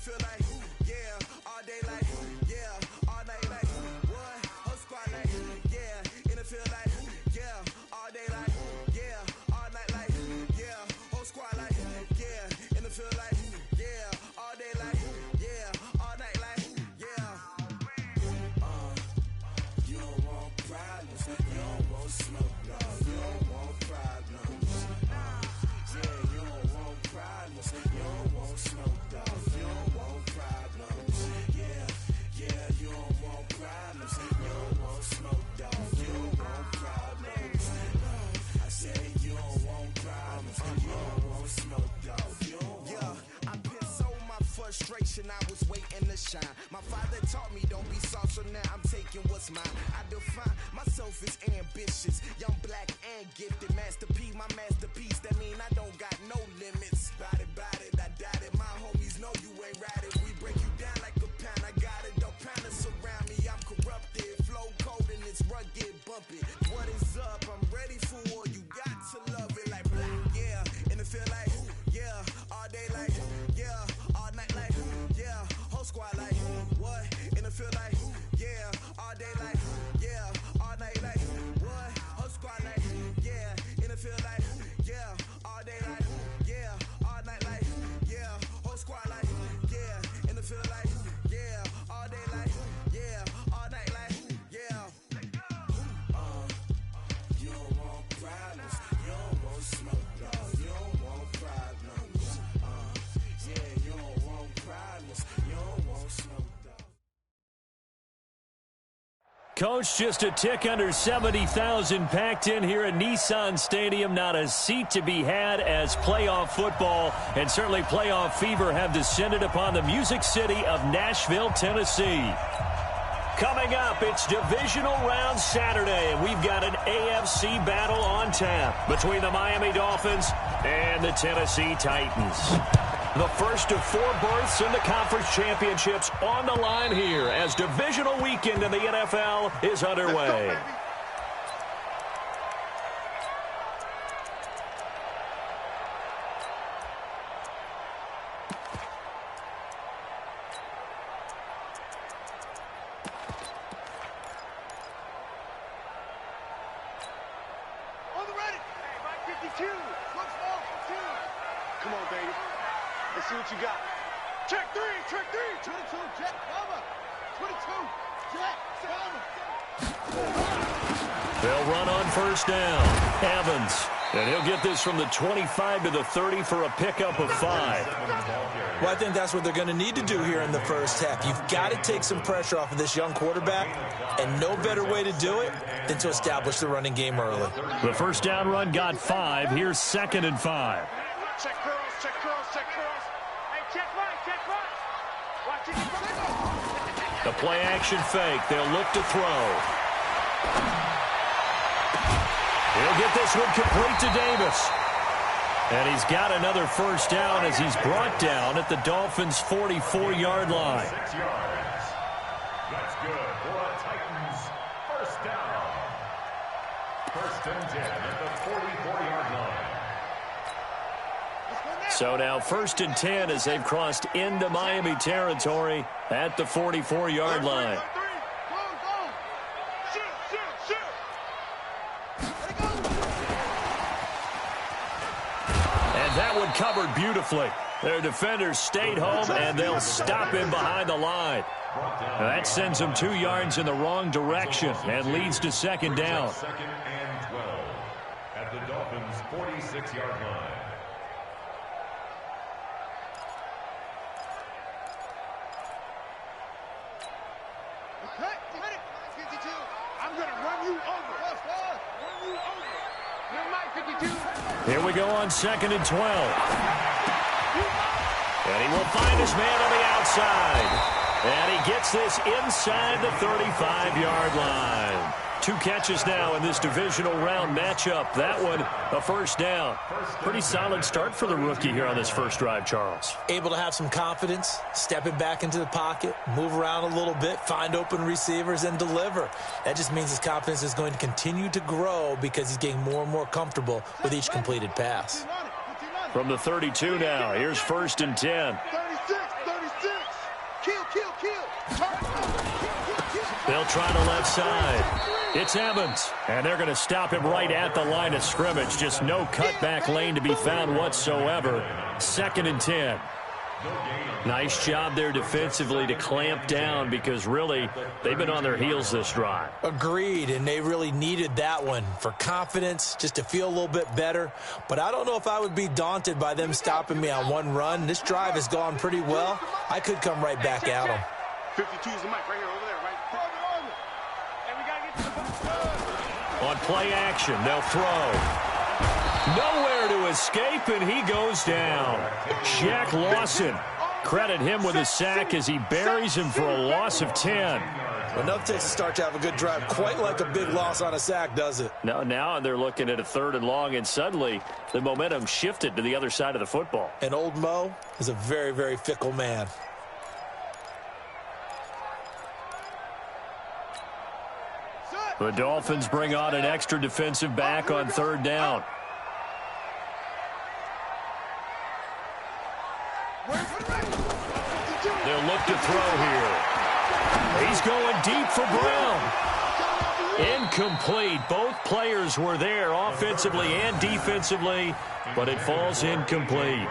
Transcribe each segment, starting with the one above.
feel like, yeah, all day like, yeah, all night like, what? Whole squad like, yeah, in the feel like, yeah, all day like, yeah, all night like, yeah, whole squad like, yeah, in the feel like, yeah, all day like, yeah, all night like, yeah. You don't want problems, you don't want smoke, dog, you don't want problems. Yeah, you don't want problems, you don't want smoke, dog, you don't want problems. Yeah, you don't want problems, you don't want smoke, dog, you don't want problems. I said you don't want problems, you don't want smoke, dog, you don't want. Yeah, I pissed so my frustration, I was waiting to shine. My father taught me don't be soft, so now I'm taking what's mine. I define myself as ambitious, young, black, and gifted. Master P, my masterpiece, that mean I don't got no limits. Bout it, I doubt it. My homies know you ain't right it. We break you down like a pound. I got it, don't pound it surround me. I'm corrupted, flow cold and it's rugged, bumpy. What is up? I'm ready for war. You got to love it like black, yeah. And it feel like, yeah, all day like, yeah, all night like, yeah, whole squad like, what? And it feel like, yeah, all day like, yeah, all night like, what? Whole squad like, yeah, and it feel like, yeah, all day like, yeah, all night like, yeah, whole squad like, yeah, and it feel like, yeah, all day like, yeah, all night like, yeah. You don't want problems, you don't want smoke, dog, you don't want problems. Yeah, you don't want problems, you don't want smoke, dog. Coach, just a tick under 70,000 packed in here at Nissan Stadium. Not a seat to be had as playoff football and certainly playoff fever have descended upon the Music City of Nashville, Tennessee. Coming up, it's divisional round Saturday, and we've got an AFC battle on tap between the Miami Dolphins and the Tennessee Titans. The first of 4 berths in the conference championships on the line here as divisional weekend in the NFL is underway. On the ready. Hey, Mike 52. Looks off. 2. Come on, baby. Let's see what you got. Check 3. 22, jet, cover. 22, jet, cover. They'll run on first down. Evans. And he'll get this from the 25 to the 30 for a pickup of 5. Well, I think that's what they're going to need to do here in the first half. You've got to take some pressure off of this young quarterback, and no better way to do it than to establish the running game early. The first down run got 5. Here's 2nd and 5. Check curls. Hey, check right. Watch it. The play action fake. They'll look to throw. He'll get this one complete to Davis. And he's got another first down as he's brought down at the Dolphins' 44-yard line. 6 yards. That's good for a Titans first down. 1st and 10 at the 44-yard line. So now 1st and 10 as they've crossed into Miami territory at the 44-yard line. And that one covered beautifully. Their defenders stayed home, and they'll stop him behind the line. That sends him 2 yards in the wrong direction and leads to 2nd down. 2nd and 12 at the Dolphins' 46-yard line. I'm going to run you over. Run you over. You're Mike 52. Here we go on 2nd and 12. And he will find his man on the outside. And he gets this inside the 35-yard line. 2 catches now in this divisional round matchup. That one, a first down. Pretty solid start for the rookie here on this first drive, Charles. Able to have some confidence, stepping back into the pocket, move around a little bit, find open receivers, and deliver. That just means his confidence is going to continue to grow because he's getting more and more comfortable with each completed pass. From the 32 now, here's 1st and 10. 36. They'll try the left side. It's Evans, and they're going to stop him right at the line of scrimmage. Just no cutback lane to be found whatsoever. 2nd and 10. Nice job there defensively to clamp down because really they've been on their heels this drive. Agreed, and they really needed that one for confidence, just to feel a little bit better. But I don't know if I would be daunted by them stopping me on one run. This drive has gone pretty well. I could come right back at them. 52 is the mic right here, over there, right? Hey, we gotta get to the On play action, they'll throw. Nowhere to escape, and he goes down. Shaq Lawson. Credit him with a sack as he buries him for a loss of 10. Enough takes a start to have a good drive. Quite like a big loss on a sack, does it? Now they're looking at a 3rd and long, and suddenly the momentum shifted to the other side of the football. And old Mo is a very, very fickle man. The Dolphins bring on an extra defensive back on 3rd down. They'll look to throw here. He's going deep for Brown. Incomplete. Both players were there offensively and defensively, but it falls incomplete.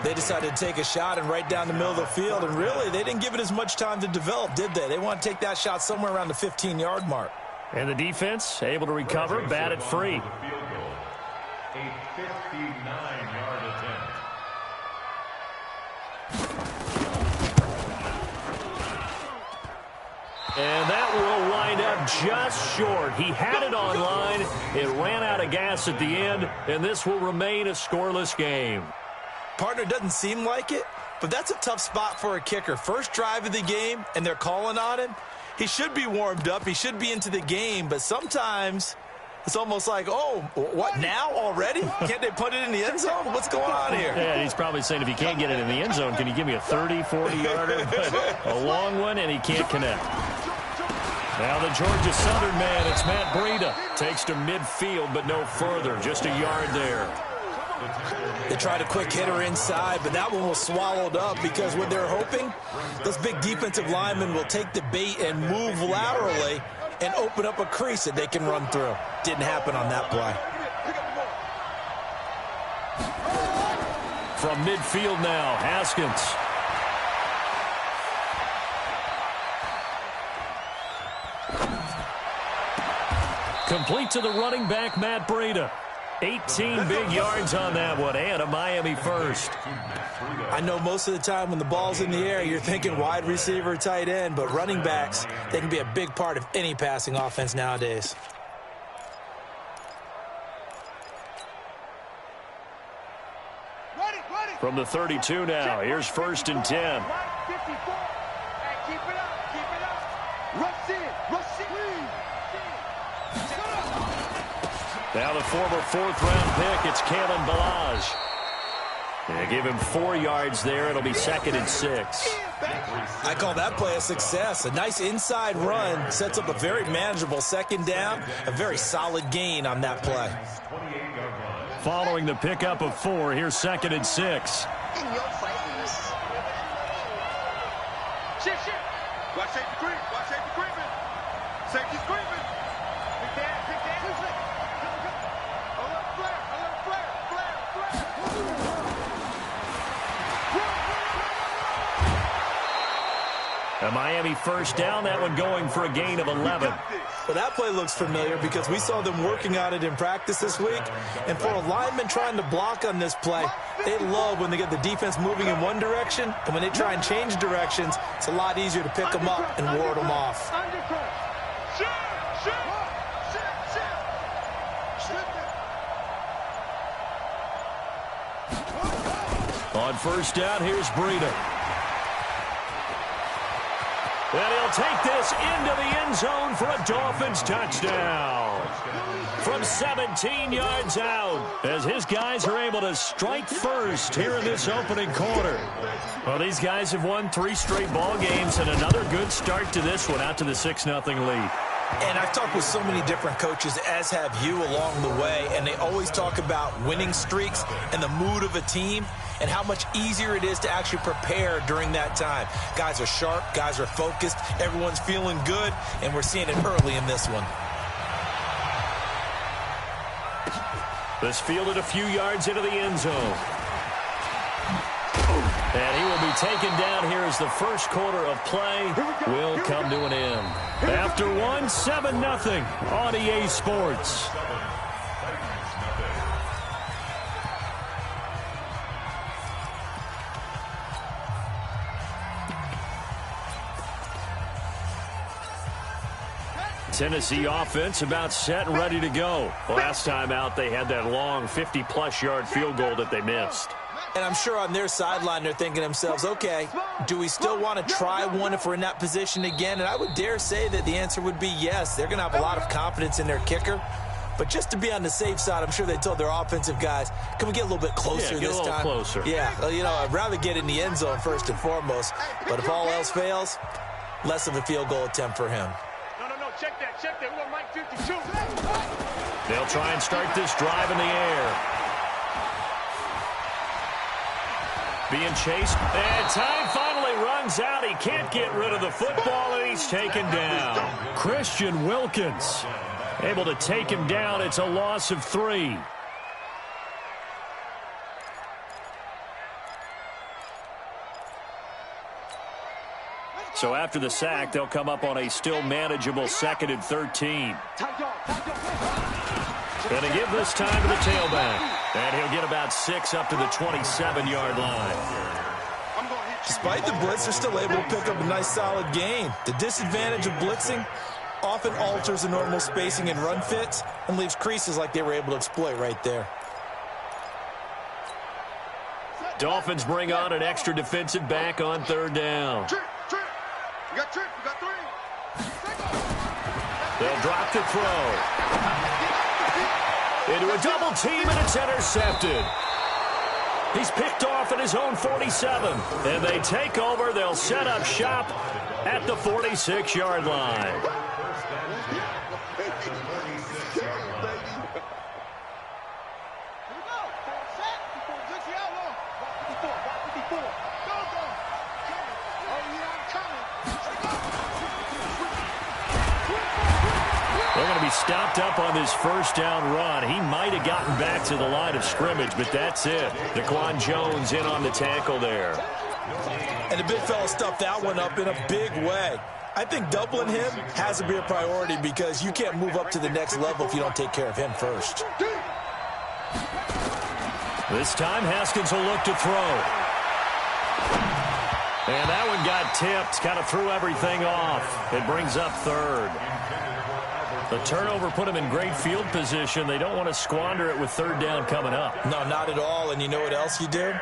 They decided to take a shot and right down the middle of the field, and really they didn't give it as much time to develop, did they? They want to take that shot somewhere around the 15-yard mark. And the defense able to recover, batted free. A 59-yard attempt. And that will wind up just short. He had it on line. It ran out of gas at the end, and this will remain a scoreless game. Partner, doesn't seem like it, but that's a tough spot for a kicker. First drive of the game, and they're calling on him. He should be warmed up. He should be into the game, but sometimes it's almost like, oh, what, now already? Can't they put it in the end zone? What's going on here? Yeah, he's probably saying, if you can't get it in the end zone, can you give me a 30, 40-yarder? A long one, and he can't connect. Now the Georgia Southern man, it's Matt Breida. Takes to midfield, but no further. Just a yard there. They tried a quick hitter inside, but that one was swallowed up because what they're hoping, those big defensive linemen will take the bait and move laterally and open up a crease that they can run through. Didn't happen on that play. From midfield now, Haskins. Complete to the running back, Matt Breida. 18 big yards on that one, and a Miami first. I know most of the time when the ball's in the air, you're thinking wide receiver, tight end, but running backs, they can be a big part of any passing offense nowadays. From the 32 now, here's 1st and 10. Now the former 4th-round pick, it's Kalen Ballage. They give him 4 yards there. It'll be 2nd and 6. I call that play a success. A nice inside run sets up a very manageable 2nd down. A very solid gain on that play. Following the pickup of 4, here's 2nd and 6. Shit. Watch safety creep. Watch safety creeping. Safety's creeping. Big Dan. A little flare. A Miami first down, that one going for a gain of 11. Well, that play looks familiar because we saw them working on it in practice this week. And for a lineman trying to block on this play, they love when they get the defense moving in one direction. And when they try and change directions, it's a lot easier to pick them up and ward them off. On first down, here's Breida. And he'll take this into the end zone for a Dolphins touchdown. From 17 yards out, as his guys are able to strike first here in this opening quarter. Well, these guys have won 3 straight ball games and another good start to this one, out to the 6-0 lead. And I've talked with so many different coaches, as have you, along the way, and they always talk about winning streaks and the mood of a team and how much easier it is to actually prepare during that time. Guys are sharp, guys are focused, everyone's feeling good, and we're seeing it early in this one. This fielded a few yards into the end zone. And he will be taken down here as the first quarter of play will come to an end. After one, 7-0 on EA Sports. Tennessee offense about set and ready to go. Last time out, they had that long 50-plus yard field goal that they missed. And I'm sure on their sideline, they're thinking to themselves, okay, do we still want to try one if we're in that position again? And I would dare say that the answer would be yes. They're going to have a lot of confidence in their kicker. But just to be on the safe side, I'm sure they told their offensive guys, can we get a little bit closer this time? Yeah, get a little closer. Yeah, well, you know, I'd rather get in the end zone first and foremost. But if all else fails, less of a field goal attempt for him. No, check that. We're on Mike 52. They'll try and start this drive in the air. Being chased, and time finally runs out. He can't get rid of the football, and he's taken down. Christian Wilkins able to take him down. It's a loss of 3. So after the sack, they'll come up on a still manageable 2nd and 13. Going to give this time to the tailback. And he'll get about 6 up to the 27-yard line. Despite the blitz, they're still able to pick up a nice solid gain. The disadvantage of blitzing often alters the normal spacing and run fits and leaves creases like they were able to exploit right there. Dolphins bring on an extra defensive back on 3rd down. You got 3. They'll drop the throw. Into a double team, and it's intercepted. He's picked off at his own 47. And they take over. They'll set up shop at the 46-yard line. They're going to be stopped up on this 1st down run. He might have gotten back to the line of scrimmage, but that's it. Daquan Jones in on the tackle there. And the big fella stuffed that one up in a big way. I think doubling him has to be a priority because you can't move up to the next level if you don't take care of him first. This time, Haskins will look to throw. And that one got tipped, kind of threw everything off. It brings up 3rd. The turnover put them in great field position. They don't want to squander it with 3rd down coming up. No, not at all. And you know what else you do?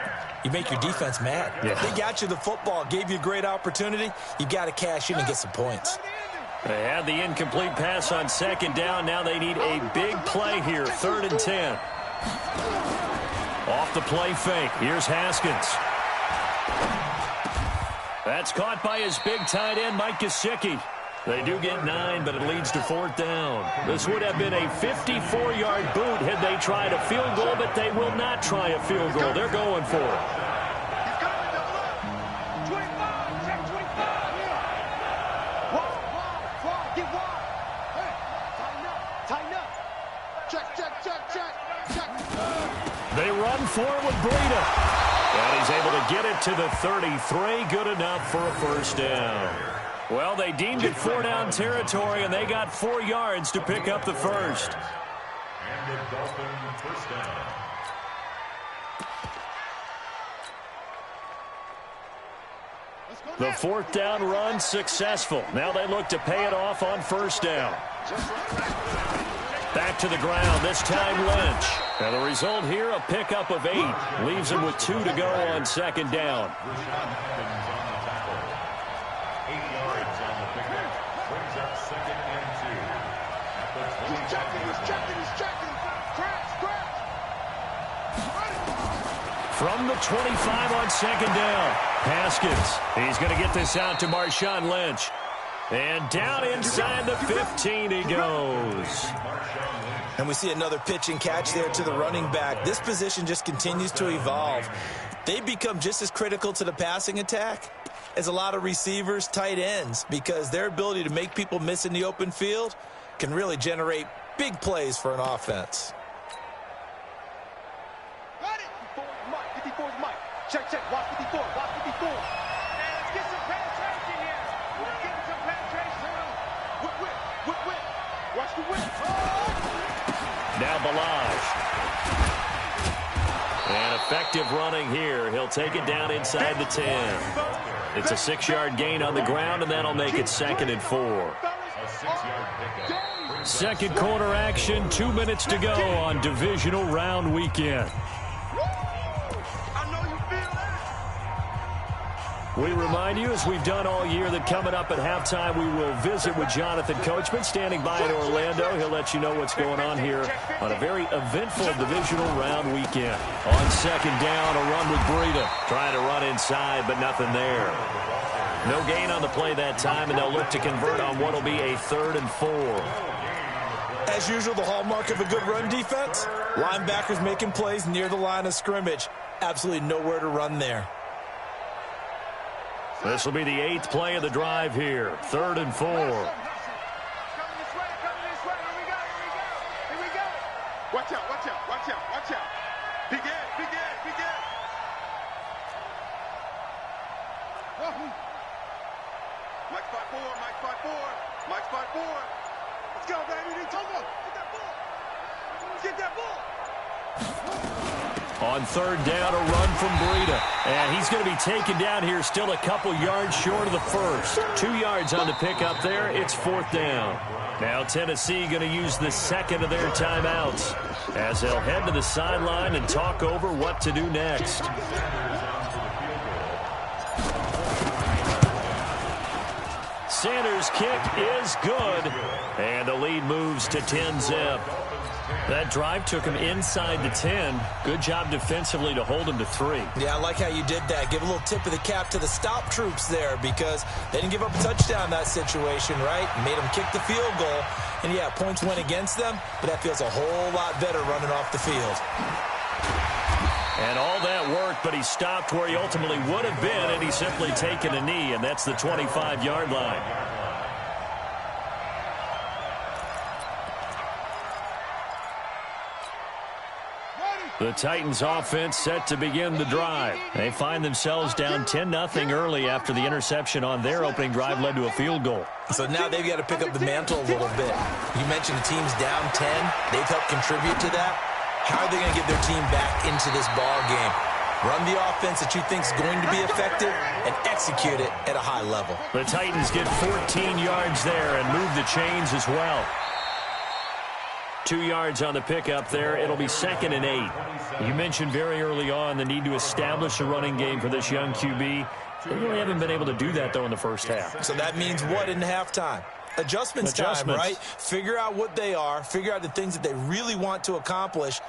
You make your defense mad. Yeah. They got you the football, gave you a great opportunity. You got to cash in and get some points. They had the incomplete pass on 2nd down. Now they need a big play here, 3rd and 10. Off the play fake. Here's Haskins. That's caught by his big tight end, Mike Gesicki. They do get 9, but it leads to 4th down. This would have been a 54-yard boot had they tried a field goal, but they will not try a field goal. They're going for it. They run for it with Breida. And he's able to get it to the 33. Good enough for a 1st down. Well, they deemed it 4-down territory, and they got 4 yards to pick up the 1st. And the Dolphin 1st down. The 4th down run successful. Now they look to pay it off on 1st down. Back to the ground, this time Lynch. And the result here, a pickup of 8. Leaves him with 2 to go on 2nd down. 8 yards on the pickup. Brings up 2nd and 2. He's checking. Scratch. From the 25 on 2nd down. Haskins. He's going to get this out to Marshawn Lynch. And down inside the 15 he goes. And we see another pitch and catch there to the running back. This position just continues to evolve. They become just as critical to the passing attack as a lot of receivers, tight ends, because their ability to make people miss in the open field can really generate big plays for an offense. Got it. 54 is Mike. Check. Watch 54. Watch 54. And let's get some penetration here. Let's get some penetration. Whip. Watch the whip. Now Balaj. And effective running here. He'll take it down inside the 10. It's a 6-yard gain on the ground, and that'll make it 2nd and 4. A 6-yard pickup. Second quarter action, 2 minutes to go on divisional round weekend. I know you feel that. We remind you, as we've done all year, that coming up at halftime, we will visit with Jonathan Coachman, standing by in Orlando. He'll let you know what's going on here on a very eventful divisional round weekend. On second down, a run with Breida. Trying to run inside, but nothing there. No gain on the play that time, and they'll look to convert on what will be a 3rd and 4. As usual, the hallmark of a good run defense, linebackers making plays near the line of scrimmage. Absolutely nowhere to run there. This will be the 8th play of the drive here. 3rd and 4. Coming this way. Here we go. Watch out. Big Ed. Mike's 5'4". Let's go, baby. Get that ball. On 3rd down, a run from Breida. And he's going to be taken down here, still a couple yards short of the first. 2 yards on the pickup there. It's 4th down. Now Tennessee going to use the second of their timeouts as they'll head to the sideline and talk over what to do next. Sanders' kick is good, and the lead moves to 10-zip. That drive took him inside the 10. Good job defensively to hold him to 3. Yeah, I like how you did that. Give a little tip of the cap to the stop troops there, because they didn't give up a touchdown in that situation, right? Made them kick the field goal. And, yeah, points went against them, but that feels a whole lot better running off the field. And all that worked, but he stopped where he ultimately would have been, and he's simply taken a knee, and that's the 25-yard line. The Titans offense set to begin the drive. They find themselves down 10-0 early after the interception on their opening drive led to a field goal. So now they've got to pick up the mantle a little bit. You mentioned the team's down 10. They've helped contribute to that. How are they going to get their team back into this ball game? Run the offense that you think is going to be effective and execute it at a high level. The Titans get 14 yards there and move the chains as well. 2 yards on the pickup there. It'll be 2nd and 8. You mentioned very early on the need to establish a running game for this young QB. They really haven't been able to do that, though, in the first half. So that means what in halftime? Adjustments time, right? Figure out what they are. Figure out the things that they really want to accomplish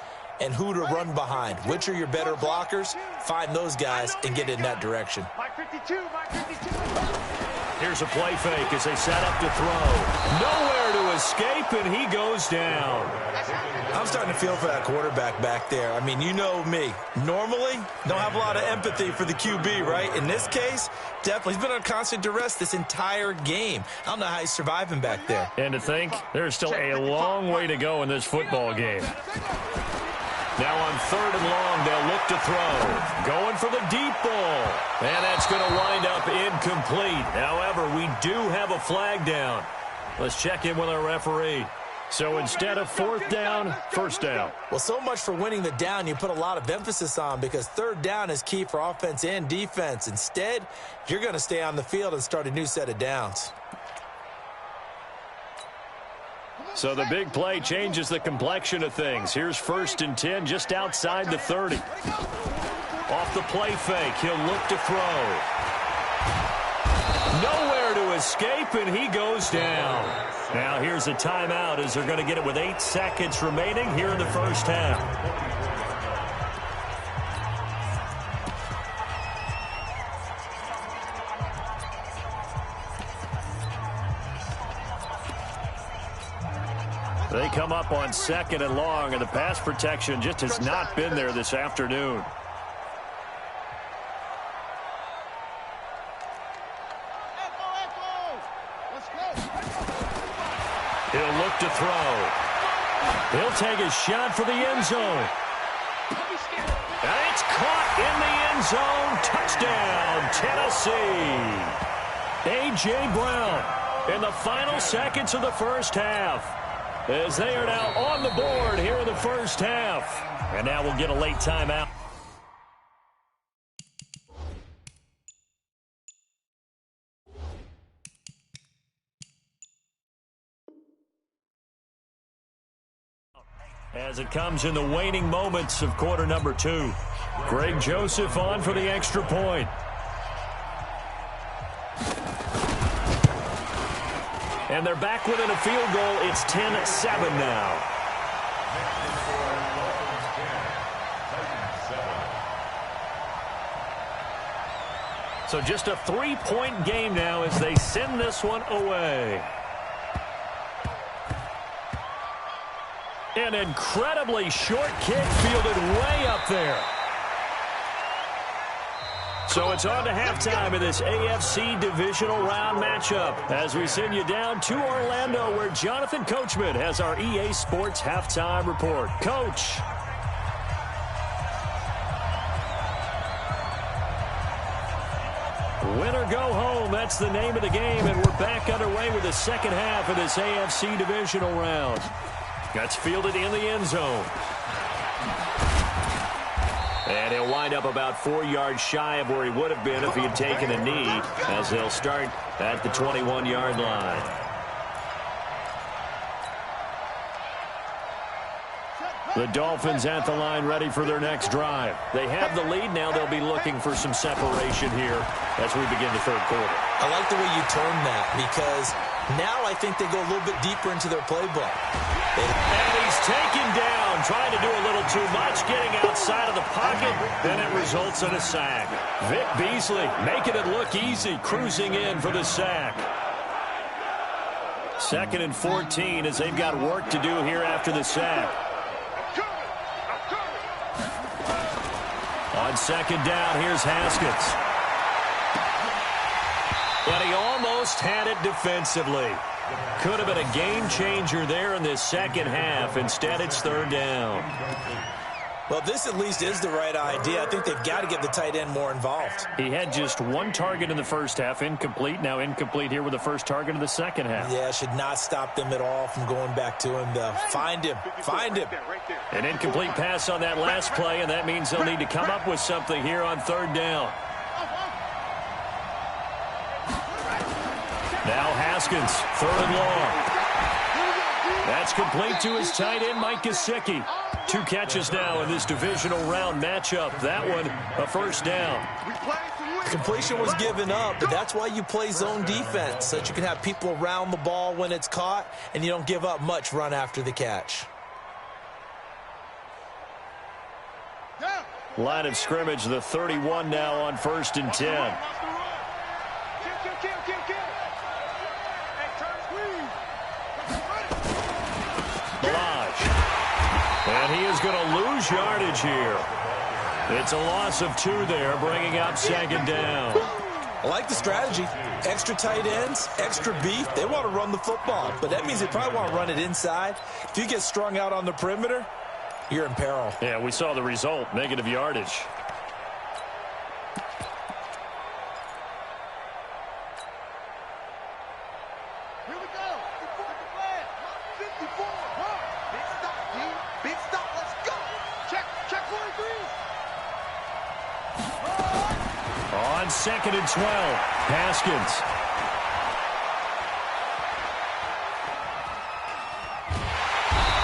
and who to run behind. Which are your better blockers? Find those guys and get in that direction. Mike 52. Here's a play fake as they set up to throw. Nowhere to escape, and he goes down. I'm starting to feel for that quarterback back there. I mean, you know me. Normally, don't have a lot of empathy for the QB, right? In this case, definitely. He's been under constant duress this entire game. I don't know how he's surviving back there. And to think, there's still a long way to go in this football game. Now on 3rd and long, they'll look to throw. Going for the deep ball. And that's going to wind up incomplete. However, we do have a flag down. Let's check in with our referee. So instead of 4th down, 1st down. Well, so much for winning the down you put a lot of emphasis on, because 3rd down is key for offense and defense. Instead, you're going to stay on the field and start a new set of downs. So the big play changes the complexion of things. Here's 1st and 10 just outside the 30. Off the play fake, he'll look to throw. Nowhere to escape, and he goes down. Now here's a timeout as they're going to get it with 8 seconds remaining here in the first half. They come up on 2nd and long, and the pass protection just has not been there this afternoon. He'll look to throw. He'll take a shot for the end zone. And it's caught in the end zone. Touchdown, Tennessee. A.J. Brown in the final seconds of the first half, as they are now on the board here in the first half. And now we'll get a late timeout. As it comes in the waning moments of quarter number 2. Greg Joseph on for the extra point. And they're back within a field goal. It's 10-7 now. So just a 3-point game now as they send this one away. An incredibly short kick fielded way up there. So it's on to halftime in this AFC divisional round matchup as we send you down to Orlando, where Jonathan Coachman has our EA Sports halftime report. Coach. Win or go home, that's the name of the game, and we're back underway with the second half of this AFC divisional round. That's fielded in the end zone. And he'll wind up about 4 yards shy of where he would have been if he had taken a knee, as they'll start at the 21-yard line. The Dolphins at the line, ready for their next drive. They have the lead. Now they'll be looking for some separation here as we begin the third quarter. I like the way you term that, because now I think they go a little bit deeper into their playbook. And he's taken down, trying to do a little too much, getting outside of the pocket, and it results in a sack. Vic Beasley making it look easy, cruising in for the sack. 2nd and 14 as they've got work to do here after the sack. On 2nd down, here's Haskins. But he almost had it defensively. Could have been a game changer there in this second half. Instead, it's 3rd down. Well, this at least is the right idea. I think they've got to get the tight end more involved. He had just 1 target in the first half, incomplete. Now incomplete here with the first target of the second half. Yeah, should not stop them at all from going back to him, though. Find him. Find him. An incomplete pass on that last play, and that means they'll need to come up with something here on 3rd down. Now Haskins, 3rd and long. That's complete to his tight end, Mike Gesicki. 2 catches now in this divisional round matchup. That one, a first down. Completion was given up, but that's why you play zone defense, so that you can have people around the ball when it's caught, and you don't give up much run after the catch. Line of scrimmage, the 31 now on 1st and 10. And he is going to lose yardage here. It's a loss of 2 there, bringing up 2nd down. I like the strategy. Extra tight ends, extra beef. They want to run the football, but that means they probably want to run it inside. If you get strung out on the perimeter, you're in peril. Yeah, we saw the result, negative yardage. On 2nd and 12, Haskins.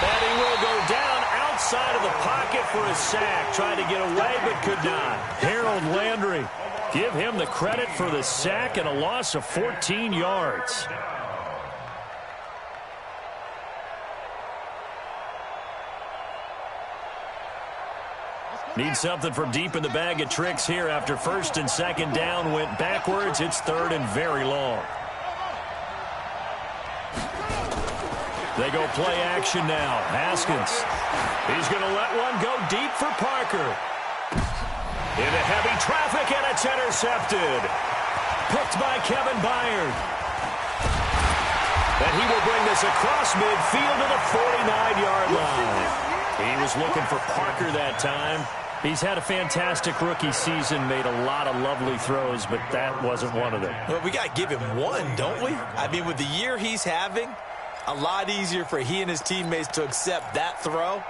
And he will go down outside of the pocket for a sack. Tried to get away, but could not. Harold Landry, give him the credit for the sack and a loss of 14 yards. Need something from deep in the bag of tricks here after 1st and 2nd down went backwards. It's 3rd and very long. They go play action now. Haskins. He's going to let one go deep for Parker. Into heavy traffic, and it's intercepted. Picked by Kevin Byard. And he will bring this across midfield to the 49-yard line. He was looking for Parker that time. He's had a fantastic rookie season, made a lot of lovely throws, but that wasn't one of them. Well, we got to give him one, don't we? I mean, with the year he's having, a lot easier for he and his teammates to accept that throw,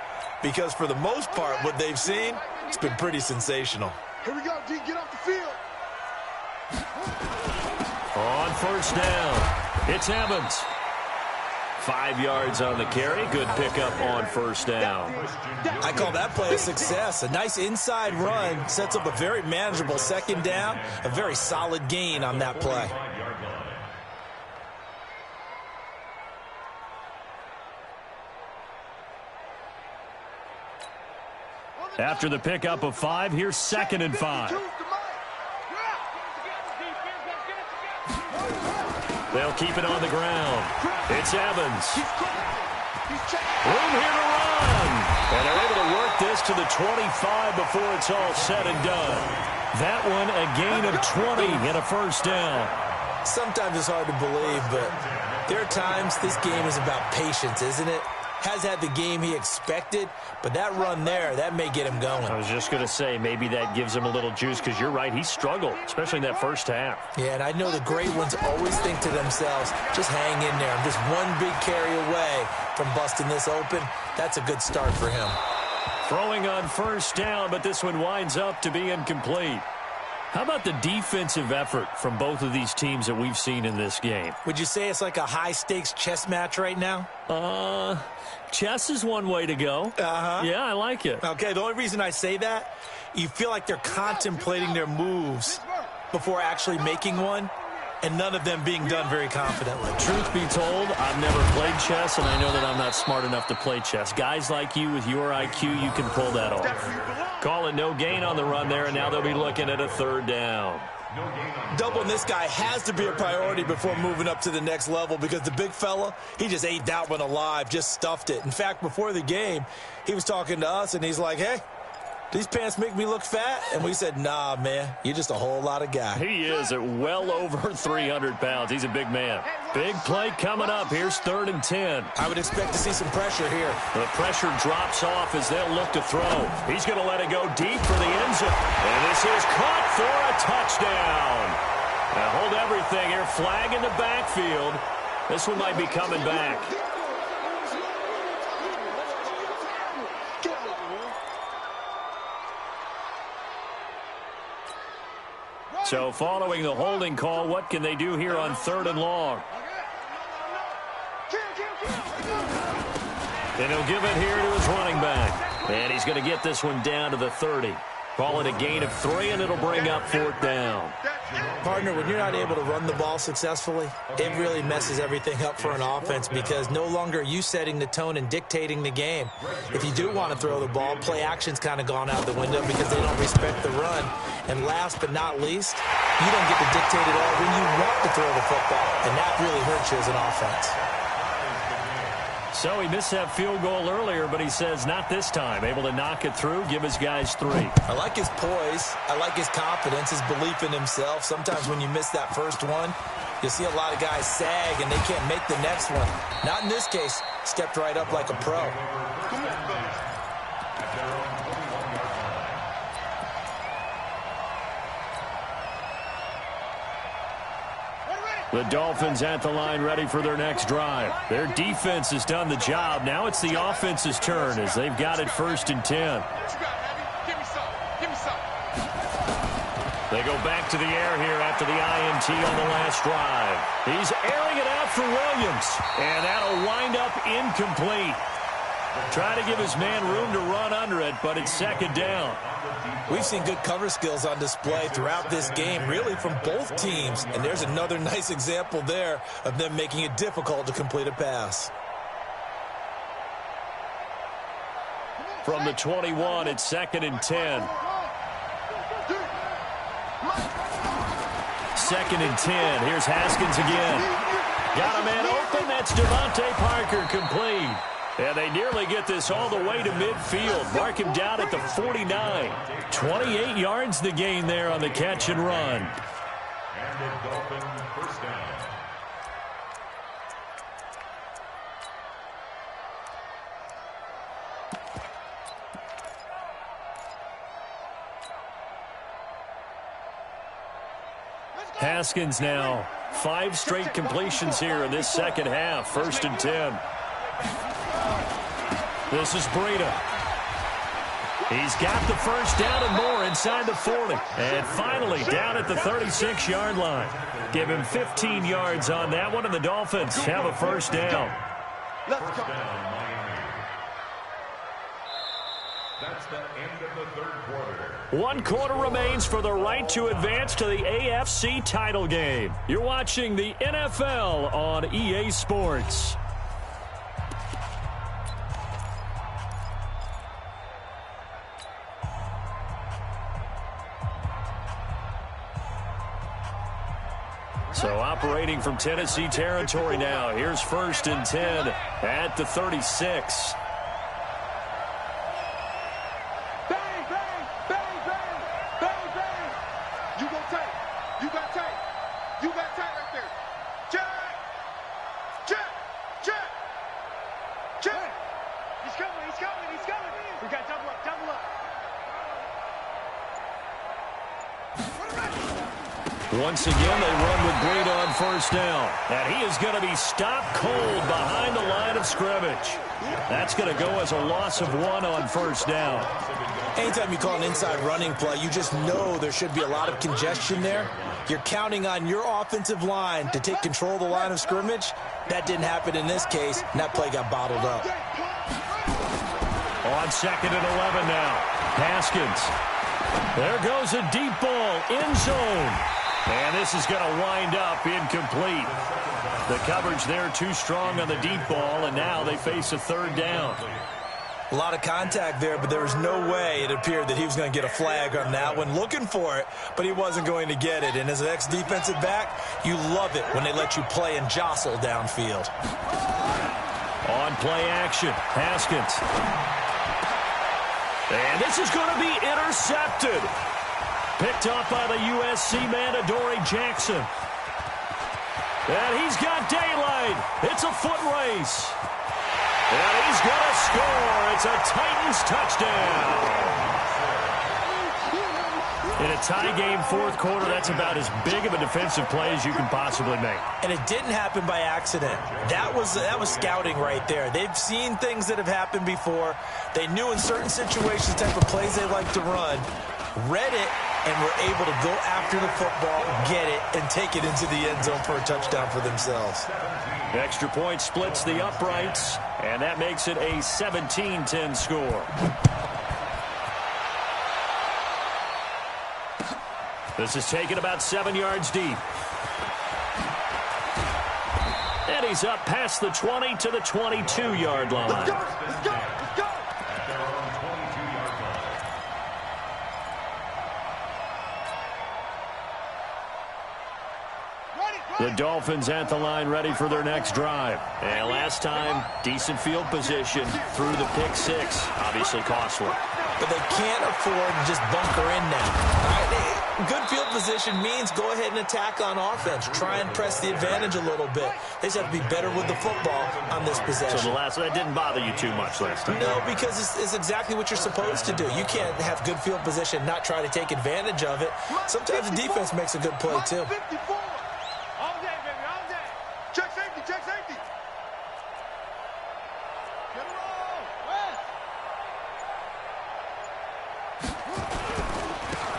because for the most part, what they've seen, it's been pretty sensational. Here we go, D. Get off the field. On first down, it's Evans. 5 yards on the carry. Good pickup on first down. I call that play a success. A nice inside run sets up a very manageable second down. A very solid gain on that play. After the pickup of 5, here's 2nd and 5. They'll keep it on the ground. It's Evans. Room here to run. And they're able to work this to the 25 before it's all said and done. That one, a gain of 20 and a first down. Sometimes it's hard to believe, but there are times this game is about patience, isn't it? Has had the game he expected, but that run there, that may get him going. I was just going to say, maybe that gives him a little juice, because you're right, he struggled, especially in that first half. Yeah, and I know the great ones always think to themselves, just hang in there. I'm just one big carry away from busting this open. That's a good start for him. Throwing on first down, but this one winds up to be incomplete. How about the defensive effort from both of these teams that we've seen in this game? Would you say it's like a high-stakes chess match right now? Chess is one way to go. Yeah, I like it. Okay, the only reason I say that, you feel like they're contemplating their moves before actually making one, and none of them being done very confidently. Truth be told, I've never played chess, and I know that I'm not smart enough to play chess. Guys like you with your IQ, you can pull that off. Call it no gain on the run there, and now they'll be looking at a 3rd down. Doubling this guy has to be a priority before moving up to the next level, because the big fella, he just ate that one alive, just stuffed it. In fact, before the game, he was talking to us, and he's like, hey, these pants make me look fat? And we said, nah, man, you're just a whole lot of guy. He is at well over 300 pounds. He's a big man. Big play coming up. Here's 3rd and 10. I would expect to see some pressure here. The pressure drops off as they'll look to throw. He's going to let it go deep for the end zone. And this is caught for a touchdown. Now hold everything here. Flag in the backfield. This one might be coming back. So following the holding call, what can they do here on 3rd and long? And he'll give it here to his running back. And he's going to get this one down to the 30. Call it a gain of 3, and it'll bring up 4th down. Partner, when you're not able to run the ball successfully, it really messes everything up for an offense, because no longer are you setting the tone and dictating the game. If you do want to throw the ball, play action's kind of gone out the window because they don't respect the run. And last but not least, you don't get to dictate it all when you want to throw the football, and that really hurts you as an offense. So he missed that field goal earlier, but he says not this time. Able to knock it through, give his guys 3. I like his poise. I like his confidence, his belief in himself. Sometimes when you miss that first one, you see a lot of guys sag and they can't make the next one. Not in this case. Stepped right up like a pro. The Dolphins at the line ready for their next drive. Their defense has done the job. Now it's the offense's turn as they've got it 1st and 10. They go back to the air here after the INT on the last drive. He's airing it out for Williams, and that'll wind up incomplete. Try to give his man room to run under it, but it's 2nd down. We've seen good cover skills on display throughout this game, really from both teams. And there's another nice example there of them making it difficult to complete a pass. From the 21, it's 2nd and 10. 2nd and 10. Here's Haskins again. Got a man open. That's Devontae Parker complete. And they nearly get this all the way to midfield. Mark him down at the 49. 28 yards the gain there on the catch and run. And the Dolphins first down. Haskins now. 5 straight completions here in this second half. 1st and 10. This is Breida. He's got the first down and more inside the 40. And finally down at the 36-yard line. Give him 15 yards on that one, and the Dolphins have a first down. First down, Miami. That's the end of the third quarter. 1 quarter remains for the right to advance to the AFC title game. You're watching the NFL on EA Sports. So operating from Tennessee territory now. Here's 1st and 10 at the 36. Once again, they run with Breida on first down. And he is going to be stopped cold behind the line of scrimmage. That's going to go as a loss of 1 on first down. Anytime you call an inside running play, you just know there should be a lot of congestion there. You're counting on your offensive line to take control of the line of scrimmage. That didn't happen in this case, and that play got bottled up. On 2nd and 11 now. Haskins. There goes a deep ball, end zone. And this is going to wind up incomplete. The coverage there too strong on the deep ball, and now they face a 3rd down. A lot of contact there, but there was no way it appeared that he was going to get a flag on that one. Looking for it, but he wasn't going to get it. And as an ex-defensive back, you love it when they let you play and jostle downfield. On play action, Haskins. And this is going to be intercepted. Picked off by the USC man, Adoree Jackson. And he's got daylight. It's a foot race. And he's going to score. It's a Titans touchdown. In a tie game, 4th quarter, that's about as big of a defensive play as you can possibly make. And it didn't happen by accident. That was scouting right there. They've seen things that have happened before. They knew in certain situations the type of plays they like to run, read it, and were able to go after the football, get it, and take it into the end zone for a touchdown for themselves. Extra point splits the uprights, and that makes it a 17-10 score. This is taken about 7 yards deep. And he's up past the 20 to the 22-yard line. Let's go, let's go, let's go. The Dolphins at the line ready for their next drive. And last time, decent field position through the pick 6. Obviously costly. But they can't afford to just bunker in now. Right? Good field position means go ahead and attack on offense. Try and press the advantage a little bit. They just have to be better with the football on this possession. So that didn't bother you too much last time? No, because it's exactly what you're supposed to do. You can't have good field position and not try to take advantage of it. Sometimes the defense makes a good play, too. 54. All day, baby, all day. Check safety, check safety. Get a roll. West.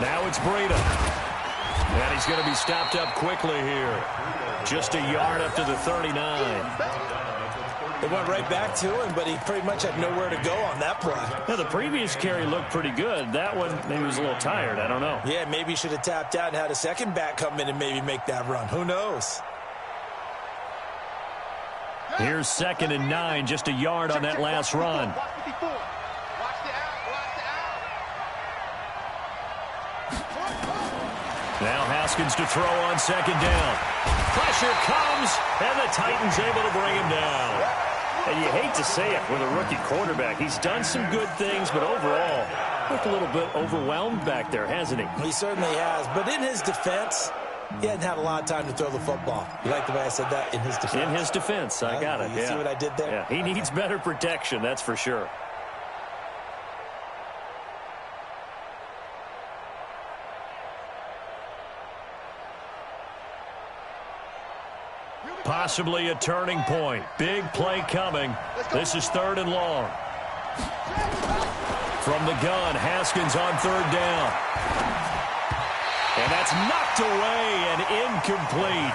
Now it's Breida. And he's going to be stopped up quickly here. Just a yard up to the 39. They went right back to him, but he pretty much had nowhere to go on that play. Now, the previous carry looked pretty good. That one, maybe he was a little tired. I don't know. Yeah, maybe he should have tapped out and had a second back come in and maybe make that run. Who knows? Here's 2nd and 9, just a yard on that last run. Watch 54. Watch the out, watch the out. Now Haskins to throw on second down. Pressure comes, and the Titans able to bring him down. And you hate to say it with a rookie quarterback. He's done some good things, but overall, looked a little bit overwhelmed back there, hasn't he? He certainly has. But in his defense, he hadn't had a lot of time to throw the football. You like the way I said that? In his defense. In his defense. I got it. You see what I did there? Yeah, he needs better protection, that's for sure. Possibly a turning point. Big play coming. This is 3rd and long. From the gun, Haskins on 3rd down. And that's knocked away and incomplete.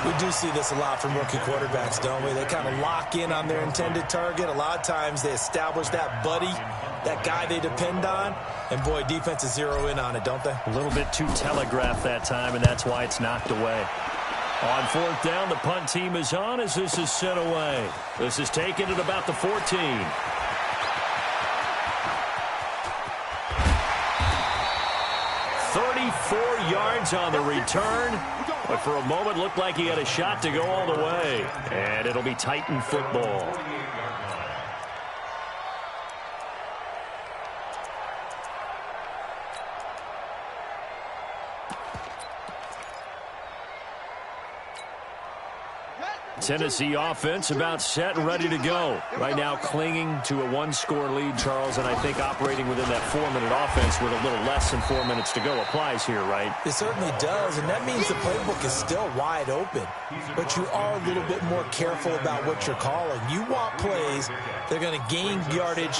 We do see this a lot from rookie quarterbacks, don't we? They kind of lock in on their intended target. A lot of times they establish that buddy, that guy they depend on. And, boy, defenses zero in on it, don't they? A little bit too telegraphed that time, and that's why it's knocked away. On 4th down, the punt team is on as this is sent away. This is taken at about the 14. 34 yards on the return, but for a moment looked like he had a shot to go all the way. And it'll be Titan football. Tennessee offense about set and ready to go. Right now clinging to a 1-score lead, Charles, and I think operating within that 4-minute offense with a little less than 4 minutes to go applies here, right? It certainly does, and that means the playbook is still wide open. But you are a little bit more careful about what you're calling. You want plays that are going to gain yardage,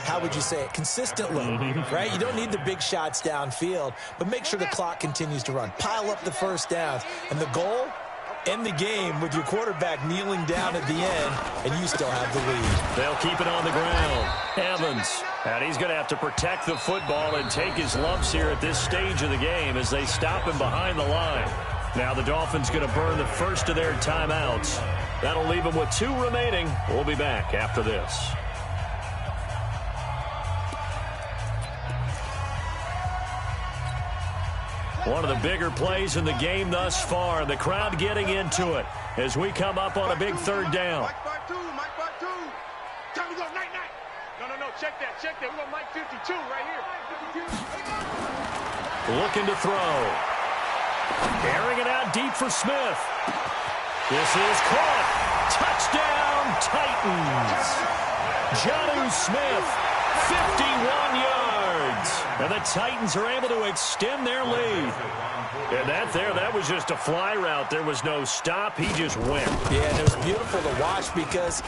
how would you say it, consistently, right? You don't need the big shots downfield, but make sure the clock continues to run. Pile up the first downs, and the goal, end the game with your quarterback kneeling down at the end, and you still have the lead. They'll keep it on the ground. Evans, and he's going to have to protect the football and take his lumps here at this stage of the game as they stop him behind the line. Now the Dolphins going to burn the first of their timeouts. That'll leave them with 2 remaining. We'll be back after this. One of the bigger plays in the game thus far. The crowd getting into it as we come up on a big 3rd down. Mike Bar 2, Mike Bar 2. Time to go, night. No, check that. We got Mike 52 right here. Looking to throw. Airing it out deep for Smith. This is caught. Touchdown, Titans. Jonnu Smith, 51 yards. And the Titans are able to extend their lead. And that was just a fly route. There was no stop. He just went. Yeah, and it was beautiful to watch because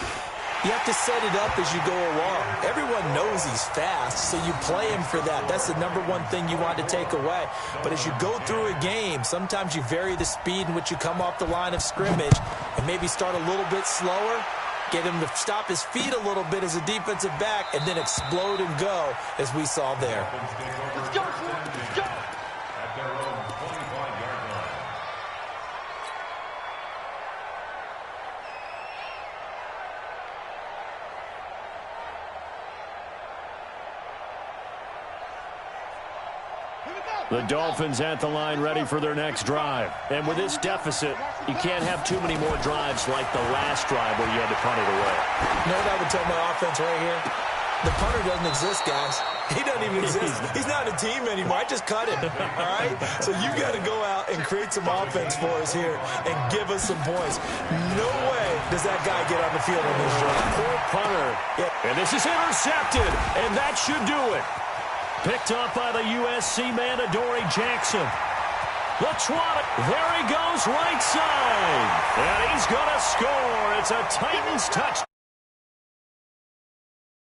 you have to set it up as you go along. Everyone knows he's fast, so you play him for that. That's the number one thing you want to take away. But as you go through a game, sometimes you vary the speed in which you come off the line of scrimmage and maybe start a little bit slower, get him to stop his feet a little bit as a defensive back, and then explode and go, as we saw there. Let's go, let's go. At their own 25-yard line. The Dolphins at the line ready for their next drive. And with this deficit, you can't have too many more drives like the last drive where you had to punt it away. You know what I would tell my offense right here? The punter doesn't exist, guys. He doesn't even exist. He's not a team anymore. I just cut him, all right? So you got to go out and create some offense for us here and give us some points. No way does that guy get on the field on this drive. Poor punter. Yeah. And this is intercepted, and that should do it. Picked up by the USC man, Adoree Jackson. The trot. There he goes, right side. And he's going to score. It's a Titans touchdown.